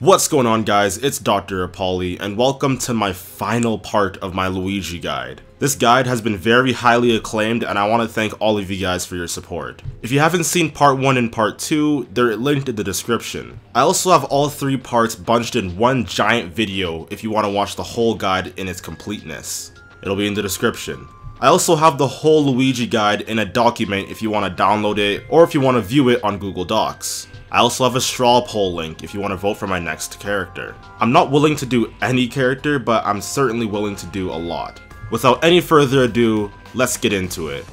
What's going on, guys? It's Dr. Apolly, and welcome to my final part of my Luigi guide. This guide has been very highly acclaimed, and I want to thank all of you guys for your support. If you haven't seen part 1 and part 2, they're linked in the description. I also have all 3 parts bunched in one giant video if you want to watch the whole guide in its completeness. It'll be in the description. I also have the whole Luigi guide in a document if you want to download it, or if you want to view it on Google Docs. I also have a straw poll link if you want to vote for my next character. I'm not willing to do any character, but I'm certainly willing to do a lot. Without any further ado, let's get into it.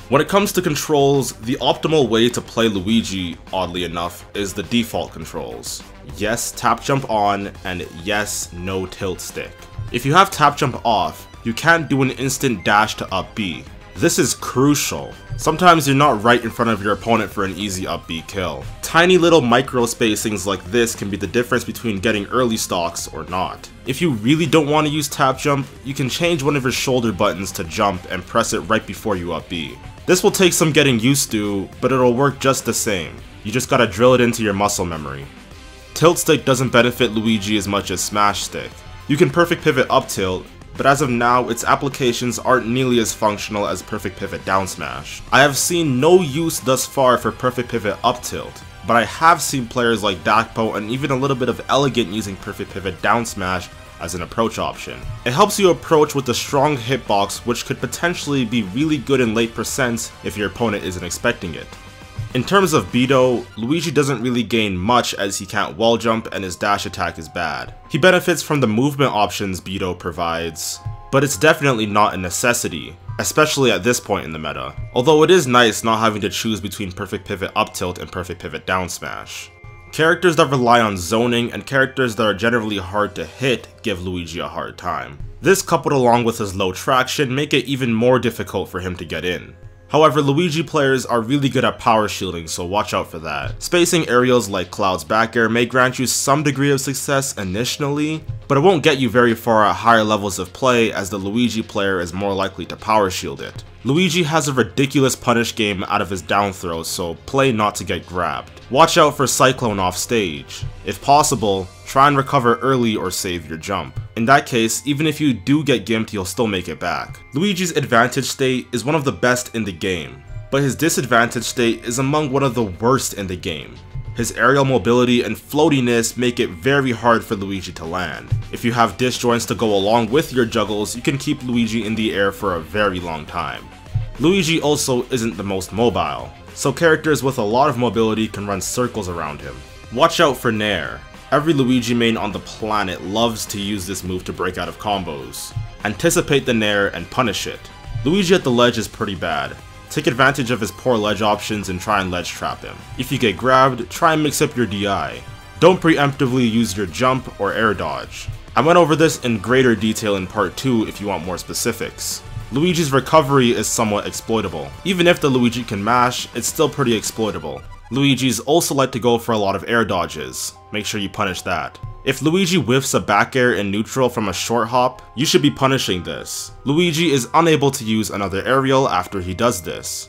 When it comes to controls, the optimal way to play Luigi, oddly enough, is the default controls. Yes, tap jump on, and yes, no tilt stick. If you have tap jump off, you can't do an instant dash to up B. This is crucial. Sometimes you're not right in front of your opponent for an easy up B kill. Tiny little micro spacings like this can be the difference between getting early stocks or not. If you really don't want to use tap jump, you can change one of your shoulder buttons to jump and press it right before you up B. This will take some getting used to, but it'll work just the same. You just gotta drill it into your muscle memory. Tilt stick doesn't benefit Luigi as much as smash stick. You can perfect pivot up tilt, but as of now, its applications aren't nearly as functional as perfect pivot down smash. I have seen no use thus far for perfect pivot up tilt, but I have seen players like Dakpo and even a little bit of Elegant using perfect pivot down smash as an approach option. It helps you approach with a strong hitbox, which could potentially be really good in late percents if your opponent isn't expecting it. In terms of Beto, Luigi doesn't really gain much as he can't wall jump and his dash attack is bad. He benefits from the movement options Beto provides, but it's definitely not a necessity, especially at this point in the meta, although it is nice not having to choose between perfect pivot up tilt and perfect pivot down smash. Characters that rely on zoning and characters that are generally hard to hit give Luigi a hard time. This, coupled along with his low traction, make it even more difficult for him to get in. However, Luigi players are really good at power shielding, so watch out for that. Spacing aerials like Cloud's back air may grant you some degree of success initially, but it won't get you very far at higher levels of play as the Luigi player is more likely to power shield it. Luigi has a ridiculous punish game out of his down throws, so play not to get grabbed. Watch out for Cyclone off stage. If possible, try and recover early or save your jump. In that case, even if you do get gimped, you'll still make it back. Luigi's advantage state is one of the best in the game, but his disadvantage state is among one of the worst in the game. His aerial mobility and floatiness make it very hard for Luigi to land. If you have disjoints to go along with your juggles, you can keep Luigi in the air for a very long time. Luigi also isn't the most mobile, so characters with a lot of mobility can run circles around him. Watch out for Nair. Every Luigi main on the planet loves to use this move to break out of combos. Anticipate the Nair and punish it. Luigi at the ledge is pretty bad. Take advantage of his poor ledge options and try and ledge trap him. If you get grabbed, try and mix up your DI. Don't preemptively use your jump or air dodge. I went over this in greater detail in part 2 if you want more specifics. Luigi's recovery is somewhat exploitable. Even if the Luigi can mash, it's still pretty exploitable. Luigi's also like to go for a lot of air dodges. Make sure you punish that. If Luigi whiffs a back air in neutral from a short hop, you should be punishing this. Luigi is unable to use another aerial after he does this.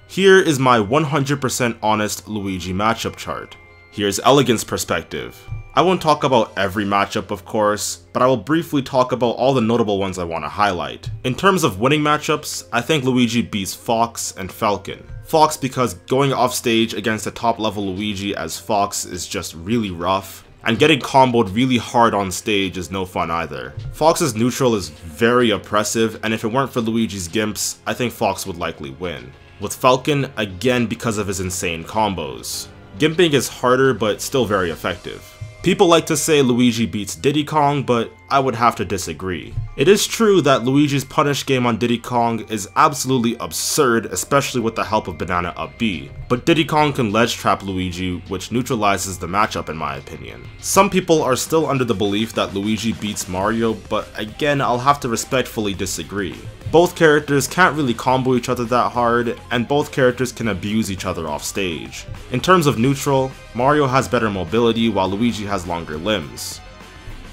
Here is my 100% honest Luigi matchup chart. Here's Elegant's perspective. I won't talk about every matchup of course, but I will briefly talk about all the notable ones I want to highlight. In terms of winning matchups, I think Luigi beats Fox and Falcon. Fox because going off stage against a top level Luigi as Fox is just really rough, and getting comboed really hard on stage is no fun either. Fox's neutral is very oppressive, and if it weren't for Luigi's gimps, I think Fox would likely win. With Falcon, again because of his insane combos. Gimping is harder but still very effective. People like to say Luigi beats Diddy Kong, but I would have to disagree. It is true that Luigi's punish game on Diddy Kong is absolutely absurd, especially with the help of Banana Up B, but Diddy Kong can ledge trap Luigi, which neutralizes the matchup in my opinion. Some people are still under the belief that Luigi beats Mario, but again I'll have to respectfully disagree. Both characters can't really combo each other that hard, and both characters can abuse each other off stage. In terms of neutral, Mario has better mobility while Luigi has longer limbs.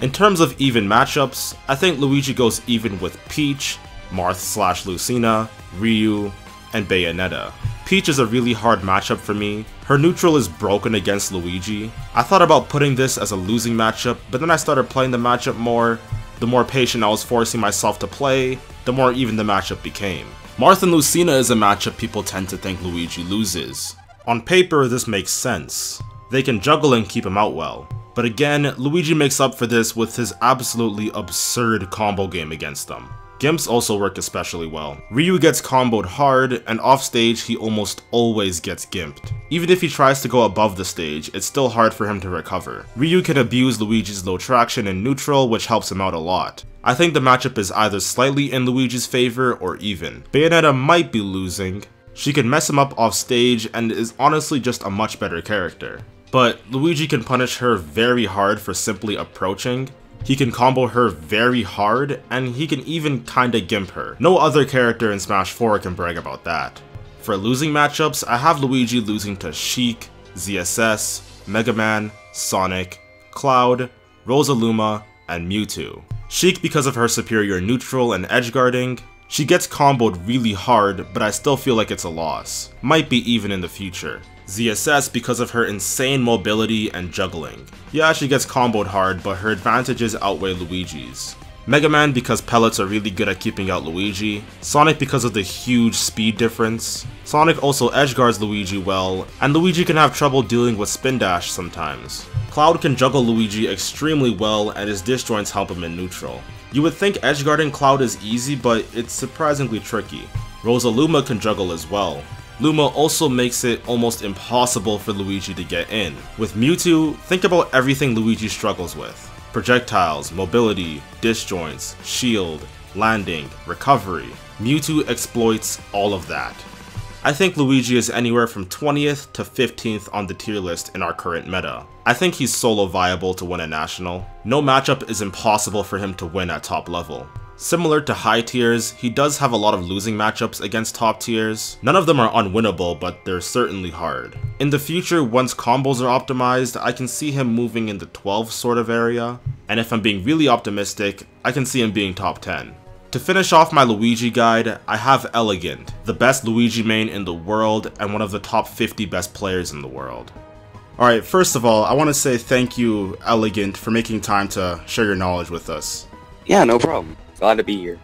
In terms of even matchups, I think Luigi goes even with Peach, Marth/Lucina, Ryu, and Bayonetta. Peach is a really hard matchup for me. Her neutral is broken against Luigi. I thought about putting this as a losing matchup, but then I started playing the matchup more. The more patient I was forcing myself to play, the more even the matchup became. Marth and Lucina is a matchup people tend to think Luigi loses. On paper, this makes sense. They can juggle and keep him out well. But again, Luigi makes up for this with his absolutely absurd combo game against them. Gimps also work especially well. Ryu gets comboed hard, and off stage he almost always gets gimped. Even if he tries to go above the stage, it's still hard for him to recover. Ryu can abuse Luigi's low traction in neutral, which helps him out a lot. I think the matchup is either slightly in Luigi's favor or even. Bayonetta might be losing. She can mess him up off stage and is honestly just a much better character. But Luigi can punish her very hard for simply approaching. He can combo her very hard, and he can even kinda gimp her. No other character in Smash 4 can brag about that. For losing matchups, I have Luigi losing to Sheik, ZSS, Mega Man, Sonic, Cloud, Rosaluma, and Mewtwo. Sheik because of her superior neutral and edge guarding. She gets comboed really hard, but I still feel like it's a loss. Might be even in the future. ZSS because of her insane mobility and juggling. Yeah, she gets comboed hard, but her advantages outweigh Luigi's. Mega Man because pellets are really good at keeping out Luigi. Sonic because of the huge speed difference. Sonic also edgeguards Luigi well, and Luigi can have trouble dealing with spin dash sometimes. Cloud can juggle Luigi extremely well, and his disjoints help him in neutral. You would think edgeguarding Cloud is easy, but it's surprisingly tricky. Rosaluma can juggle as well. Luma also makes it almost impossible for Luigi to get in. With Mewtwo, think about everything Luigi struggles with. Projectiles, mobility, disjoints, shield, landing, recovery. Mewtwo exploits all of that. I think Luigi is anywhere from 20th to 15th on the tier list in our current meta. I think he's solo viable to win a national. No matchup is impossible for him to win at top level. Similar to high tiers, he does have a lot of losing matchups against top tiers. None of them are unwinnable, but they're certainly hard. In the future, once combos are optimized, I can see him moving in the 12 sort of area, and if I'm being really optimistic, I can see him being top 10. To finish off my Luigi guide, I have Elegant, the best Luigi main in the world and one of the top 50 best players in the world. Alright, first of all, I want to say thank you, Elegant, for making time to share your knowledge with us. Yeah, no problem. Glad to be here.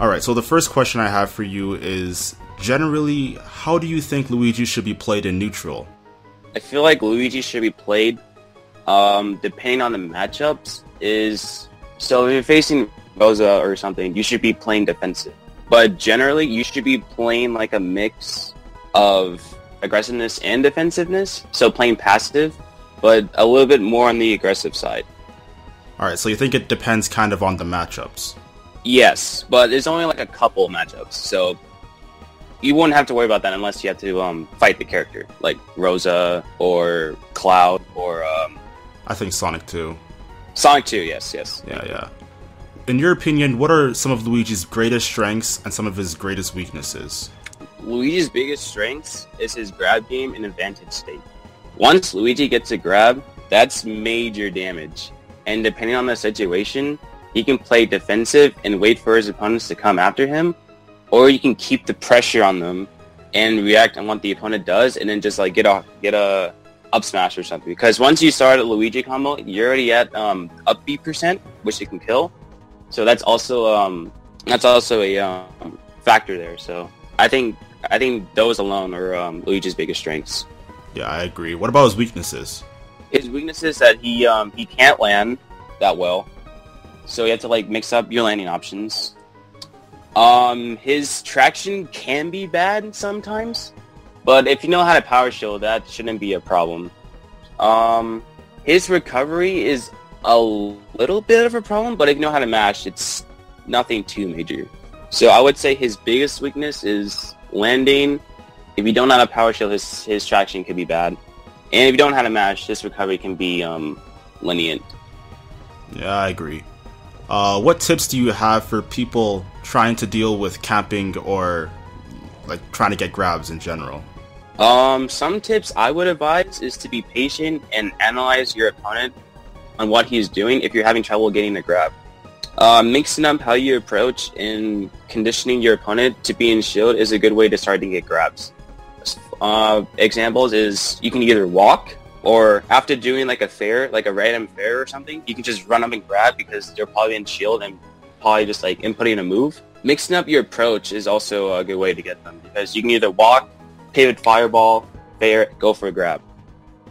Alright, so the first question I have for you is, generally, how do you think Luigi should be played in neutral? I feel like Luigi should be played, depending on the matchups, so if you're facing Rosa or something, you should be playing defensive. But generally, you should be playing like a mix of aggressiveness and defensiveness, so playing passive, but a little bit more on the aggressive side. Alright, so you think it depends kind of on the matchups? Yes, but there's only like a couple matchups, so you wouldn't have to worry about that unless you have to fight the character, like Rosa or Cloud or I think Sonic 2. Sonic 2, yes. Yeah. In your opinion, what are some of Luigi's greatest strengths and some of his greatest weaknesses? Luigi's biggest strengths is his grab game and advantage state. Once Luigi gets a grab, that's major damage, and depending on the situation, he can play defensive and wait for his opponents to come after him, or you can keep the pressure on them and react on what the opponent does, and then just like get a up smash or something. Because once you start a Luigi combo, you're already at up B %, which you can kill. So that's also a factor there. So I think those alone are Luigi's biggest strengths. Yeah, I agree. What about his weaknesses? His weakness is that he can't land that well. So you have to like mix up your landing options. His traction can be bad sometimes, but if you know how to power shield, that shouldn't be a problem. His recovery is a little bit of a problem, but if you know how to mash, it's nothing too major. So I would say his biggest weakness is landing. If you don't know how to power shield, his traction can be bad. And if you don't know how to mash, his recovery can be lenient. Yeah, I agree. What tips do you have for people trying to deal with camping or like trying to get grabs in general? Some tips I would advise is to be patient and analyze your opponent on what he's doing if you're having trouble getting a grab. Mixing up how you approach and conditioning your opponent to be in shield is a good way to start to get grabs. examples is you can either walk, or after doing like a fair, like a random fair or something, you can just run up and grab because they're probably in shield and probably just like inputting a move. Mixing up your approach is also a good way to get them, because you can either walk, pivot, fireball, fair, go for a grab,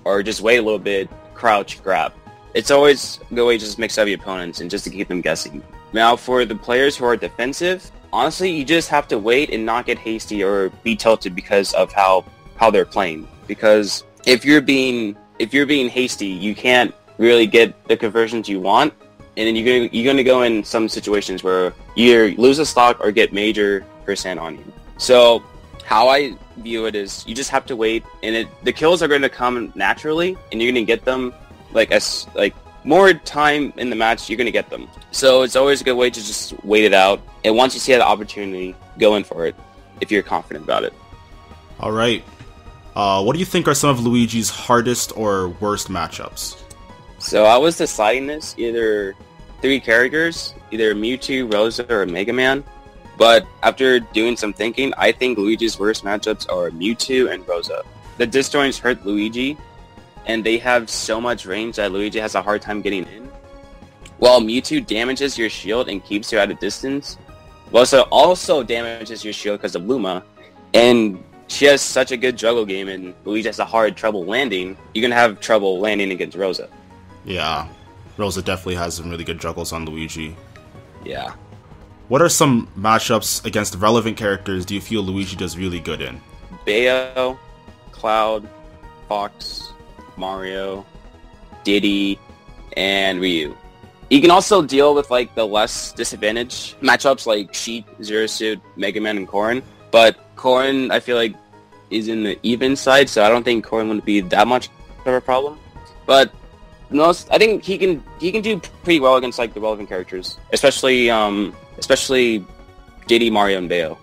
or just wait a little bit, crouch, grab. It's always a good way to just mix up your opponents and just to keep them guessing. Now, for the players who are defensive, honestly, you just have to wait and not get hasty or be tilted because of how they're playing. Because if you're being hasty, you can't really get the conversions you want, and then you're gonna go in some situations where you either lose a stock or get major % on you. So how I view it is you just have to wait, and the kills are going to come naturally, and you're going to get them as more time in the match. You're going to get them. So it's always a good way to just wait it out, and once you see that opportunity, go in for it if you're confident about it. All right. What do you think are some of Luigi's hardest or worst matchups? So I was deciding this, either 3 characters, either Mewtwo, Rosa, or Mega Man. But after doing some thinking, I think Luigi's worst matchups are Mewtwo and Rosa. The Disjoints hurt Luigi, and they have so much range that Luigi has a hard time getting in. While Mewtwo damages your shield and keeps you at a distance, Rosa also damages your shield because of Luma, and she has such a good juggle game, and Luigi has a hard trouble landing. You're going to have trouble landing against Rosa. Yeah, Rosa definitely has some really good juggles on Luigi. Yeah. What are some matchups against relevant characters do you feel Luigi does really good in? Bayo, Cloud, Fox, Mario, Diddy, and Ryu. You can also deal with like the less disadvantaged matchups like Sheik, Zero Suit, Mega Man, and Corrin. But Corrin, I feel like, is in the even side, so I don't think Corrin would be that much of a problem. But I think he can do pretty well against like the relevant characters, especially Diddy, Mario, and Bayo,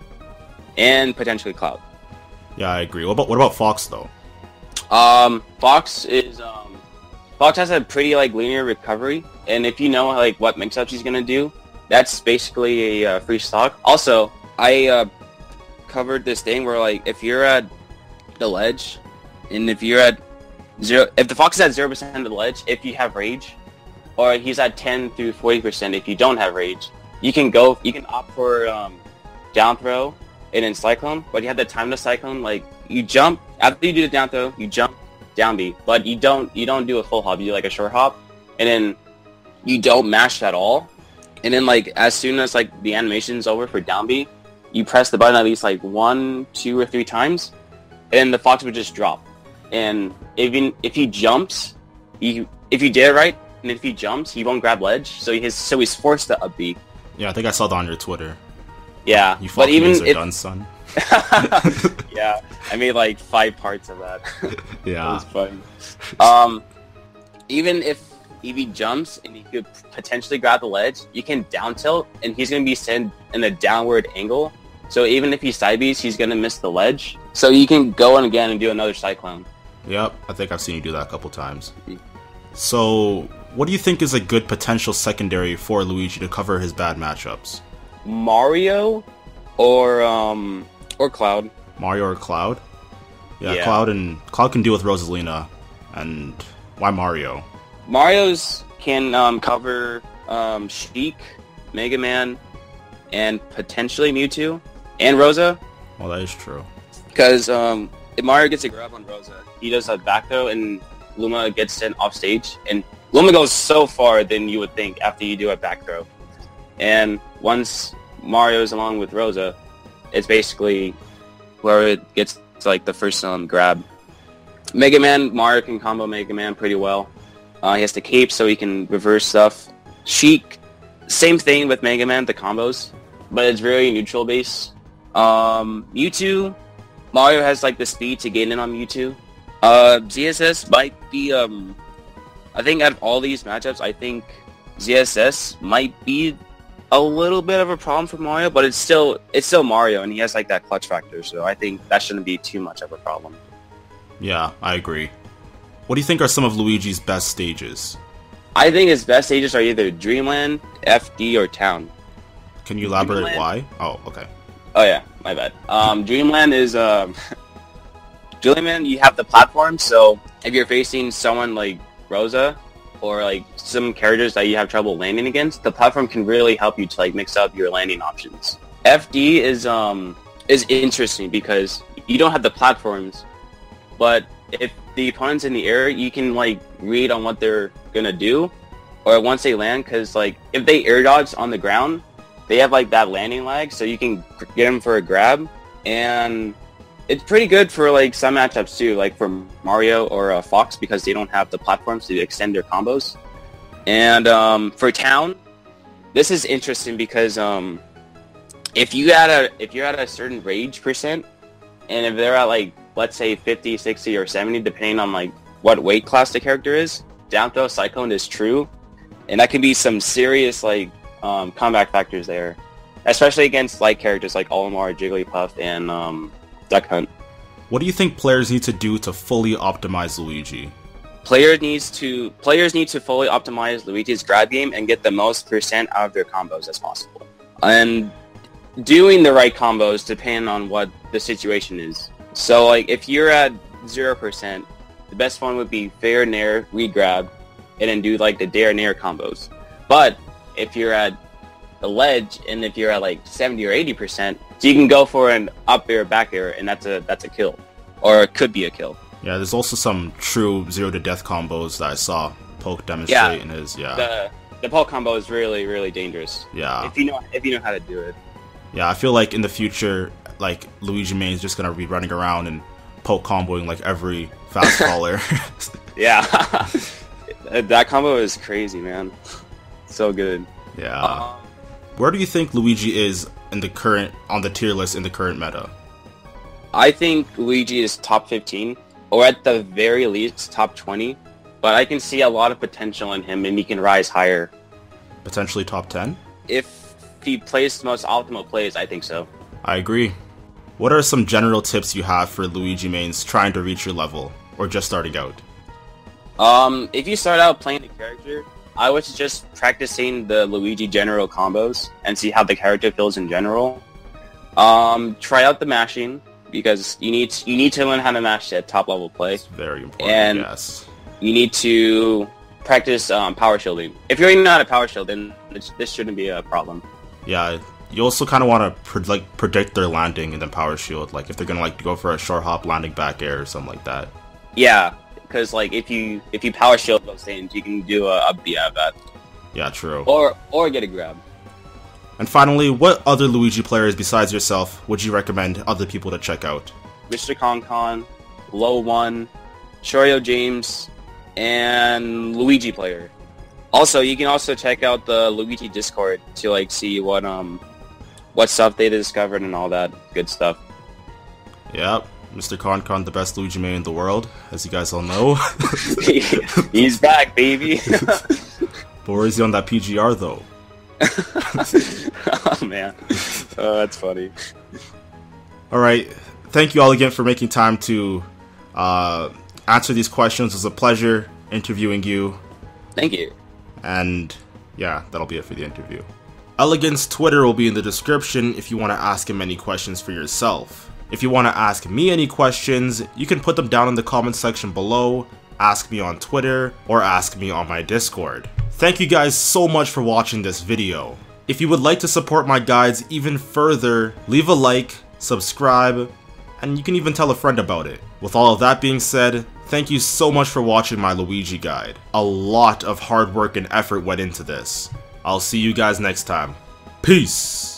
and potentially Cloud. Yeah, I agree. What about Fox though? Fox has a pretty like linear recovery, and if you know like what mix-ups he's gonna do, that's basically a free stock. Also, I covered this thing where like if you're at the ledge, and if you're at if the Fox is at 0% of the ledge, if you have rage, or he's at 10 through 40% if you don't have rage, you can opt for down throw and then cyclone, but you have the time to cyclone. Like you jump after you do the down throw, you jump down B, but you don't do a full hop. You do like a short hop, and then you don't mash at all. And then like as soon as like the animation's over for down B, you press the button at least like 1, 2, or 3 times, and the Fox would just drop. And even if he jumps, if you did it right, and if he jumps, he won't grab ledge, so he's forced to up B. Yeah, I think I saw that on your Twitter. Yeah, you but even if done, son. Yeah, I made like 5 parts of that. Yeah, it was fun. Even if he jumps and he could potentially grab the ledge, you can down tilt, and he's gonna be sent in a downward angle. So even if he side Bs, he's gonna miss the ledge. So you can go in again and do another cyclone. Yep, I think I've seen you do that a couple times. So, what do you think is a good potential secondary for Luigi to cover his bad matchups? Mario or Cloud. Mario or Cloud? Yeah. Cloud can deal with Rosalina, and why Mario? Mario's can cover Sheik, Mega Man, and potentially Mewtwo and Rosa. Well, that is true. Because if Mario gets a grab on Rosa, he does a back throw, and Luma gets sent off stage, and Luma goes so far than you would think after you do a back throw. And once Mario's along with Rosa, it's basically whoever gets like the first grab. Mega Man, Mario can combo Mega Man pretty well. He has the cape so he can reverse stuff. Sheik, same thing with Mega Man, the combos, but it's very neutral base. Mewtwo, Mario has like the speed to get in on Mewtwo. ZSS might be, I think out of all these matchups, I think ZSS might be a little bit of a problem for Mario, but it's still Mario, and he has like that clutch factor, so I think that shouldn't be too much of a problem. Yeah, I agree. What do you think are some of Luigi's best stages? I think his best stages are either Dreamland, FD, or Town. Can you elaborate why? Oh, okay. Oh yeah, my bad. Dreamland is Julian, you have the platform, so if you're facing someone like Rosa or like some characters that you have trouble landing against, the platform can really help you to like mix up your landing options. FD is interesting because you don't have the platforms, but if the opponent's in the air, you can like read on what they're gonna do, or once they land, because like if they air dodge on the ground, they have like that landing lag, so you can get them for a grab, and it's pretty good for like some matchups too, like for Mario or Fox, because they don't have the platforms to extend their combos. And for Town, this is interesting because if you're at a certain rage percent, and if they're at like, let's say 50, 60, or 70, depending on like what weight class the character is, down throw Cyclone is true, and that can be some serious like comeback factors there, especially against light characters like Olimar, Jigglypuff, and Duck Hunt. What do you think players need to do to fully optimize Luigi? Players need to fully optimize Luigi's grab game and get the most percent out of their combos as possible. And doing the right combos depending on what the situation is. So like if you're at 0%, the best one would be fair nair, re-grab, and then do like the dare nair combos. But if you're at the ledge and if you're at like 70 or 80%, so you can go for an up air, back air, and that's a kill. Or it could be a kill. Yeah, there's also some true 0 to death combos that I saw Poke demonstrate in his The Poke combo is really, really dangerous. Yeah. If you know how to do it. Yeah, I feel like in the future, like Luigi main is just gonna be running around and Poke comboing like every fast caller. Yeah. That combo is crazy, man. So good. Yeah. Where do you think Luigi is on the tier list in the current meta? I think Luigi is top 15, or at the very least top 20, but I can see a lot of potential in him and he can rise higher. Potentially top 10? If he plays the most optimal plays, I think so. I agree. What are some general tips you have for Luigi mains trying to reach your level, or just starting out? If you start out playing the character, I would suggest practicing the Luigi general combos and see how the character feels in general. Try out the mashing, because you need to learn how to mash at top level play. It's very important, and yes. You need to practice power shielding. If you're not a power shield, then this shouldn't be a problem. Yeah, you also kind of want to predict their landing and then power shield. Like if they're gonna like go for a short hop landing back air or something like that. Yeah, because like if you power shield those things, you can do a B out of that. Yeah, true. Or get a grab. And finally, what other Luigi players besides yourself would you recommend other people to check out? Mr. CONCON, Low1, Shorio James, and Luigi player. Also, you can also check out the Luigi Discord to like see what stuff they discovered and all that good stuff. Yep, Mr. CONCON, the best Luigi main in the world, as you guys all know. He's back, baby. But where is he on that PGR though? Oh man, that's funny. Alright, thank you all again for making time to answer these questions. It was a pleasure interviewing you. Thank you. And yeah, that'll be it for the interview. Elegant's Twitter will be in the description if you want to ask him any questions for yourself. If you want to ask me any questions, you can put them down in the comment section below, ask me on Twitter, or ask me on my Discord. Thank you guys so much for watching this video. If you would like to support my guides even further, leave a like, subscribe, and you can even tell a friend about it. With all of that being said, thank you so much for watching my Luigi guide. A lot of hard work and effort went into this. I'll see you guys next time. Peace!